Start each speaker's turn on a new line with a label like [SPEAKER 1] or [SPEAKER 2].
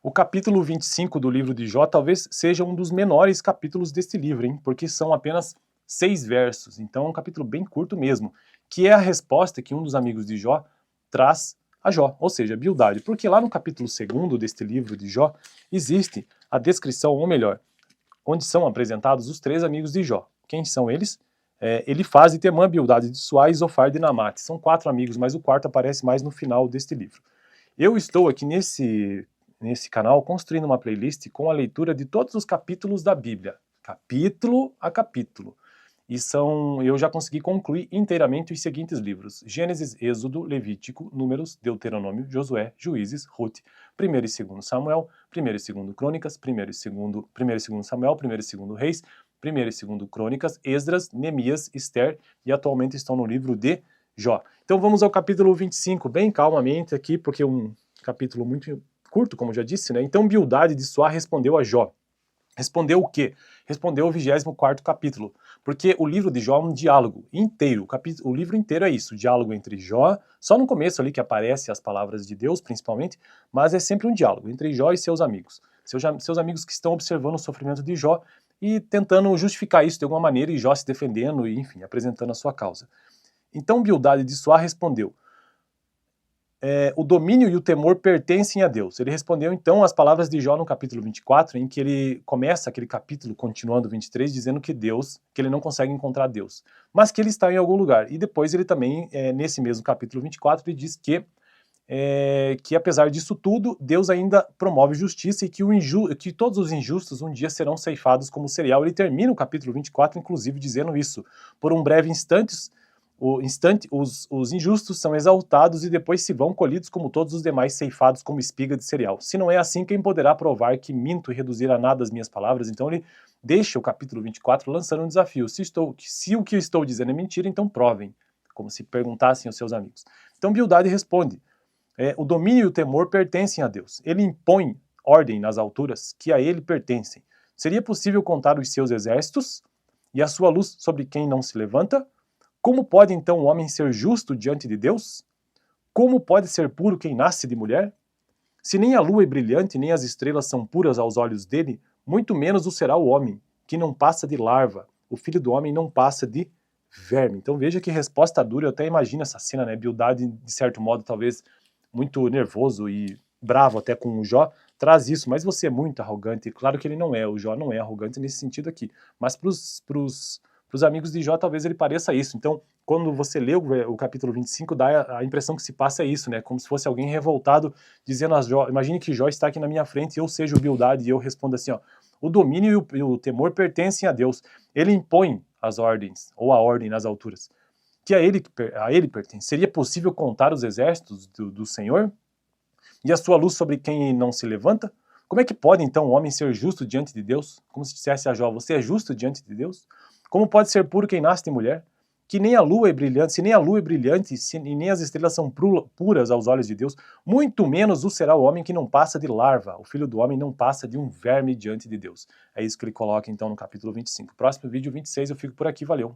[SPEAKER 1] O capítulo 25 do livro de Jó talvez seja um dos menores capítulos deste livro, hein? Porque são apenas 6 versos, então é um capítulo bem curto mesmo, que é a resposta que um dos amigos de Jó traz a Jó, ou seja, Bildade. Porque lá no capítulo 2 deste livro de Jó existe a descrição, ou melhor, onde são apresentados os 3 amigos de Jó. Quem são eles? Elifaz, Temã, Bildade de Suá e Zofar de Naamate. São 4 amigos, mas o quarto aparece mais no final deste livro. Eu estou aqui nesse canal construindo uma playlist com a leitura de todos os capítulos da Bíblia, capítulo a capítulo. E eu já consegui concluir inteiramente os seguintes livros: Gênesis, Êxodo, Levítico, Números, Deuteronômio, Josué, Juízes, Ruth, 1º e 2º Samuel, 1º e 2º Crônicas, 1º e 2º Samuel, 1º e 2º Reis, 1º e 2º Crônicas, Esdras, Neemias, Esther, e atualmente estão no livro de Jó. Então vamos ao capítulo 25, bem calmamente aqui, porque é um capítulo muito curto, como já disse, né? Então Bildade de Suá respondeu a Jó. Respondeu o quê? Respondeu o 24º capítulo, porque o livro de Jó é um diálogo inteiro, o livro inteiro é isso, diálogo entre Jó, só no começo ali que aparecem as palavras de Deus, principalmente, mas é sempre um diálogo entre Jó e seus amigos, seus amigos que estão observando o sofrimento de Jó e tentando justificar isso de alguma maneira, e Jó se defendendo e, enfim, apresentando a sua causa. Então Bildade de Suá respondeu: o domínio e o temor pertencem a Deus. Ele respondeu então as palavras de Jó no capítulo 24, em que ele começa aquele capítulo, continuando o 23, dizendo que ele não consegue encontrar Deus, mas que ele está em algum lugar. E depois ele também, nesse mesmo capítulo 24, ele diz que apesar disso tudo, Deus ainda promove justiça e que todos os injustos um dia serão ceifados como cereal. Ele termina o capítulo 24, inclusive, dizendo isso: por um breve instante, os injustos são exaltados e depois se vão colhidos como todos os demais, ceifados como espiga de cereal. Se não é assim, quem poderá provar que minto e reduzir a nada as minhas palavras? Então ele deixa o capítulo 24 lançando um desafio: se o que eu estou dizendo é mentira, então provem, como se perguntassem aos seus amigos. Então Bildade responde: o domínio e o temor pertencem a Deus. Ele impõe ordem nas alturas que a ele pertencem. Seria possível contar os seus exércitos e a sua luz sobre quem não se levanta? Como pode então o homem ser justo diante de Deus? Como pode ser puro quem nasce de mulher? Se nem a lua é brilhante, nem as estrelas são puras aos olhos dele, muito menos o será o homem, que não passa de larva. O filho do homem não passa de verme. Então veja que resposta dura. Eu até imagino essa cena, né? Bildade, de certo modo, talvez muito nervoso e bravo até com o Jó, traz isso. Mas você é muito arrogante. Claro que ele não é. O Jó não é arrogante nesse sentido aqui. Mas para os amigos de Jó, talvez ele pareça isso. Então, quando você lê o capítulo 25, dá a impressão que se passa é isso, né? Como se fosse alguém revoltado, dizendo a Jó: imagine que Jó está aqui na minha frente e eu seja o Bildade, e eu respondo assim, ó: o domínio e o temor pertencem a Deus. Ele impõe as ordens, ou a ordem nas alturas, que a ele pertence. Seria possível contar os exércitos do Senhor? E a sua luz sobre quem não se levanta? Como é que pode então o homem ser justo diante de Deus? Como se dissesse a Jó: você é justo diante de Deus? Como pode ser puro quem nasce de mulher? Que nem a lua é brilhante, se nem a lua é brilhante, e nem as estrelas são puras aos olhos de Deus, muito menos o será o homem que não passa de larva. O filho do homem não passa de um verme diante de Deus. É isso que ele coloca então no capítulo 25. Próximo vídeo, 26, eu fico por aqui, valeu.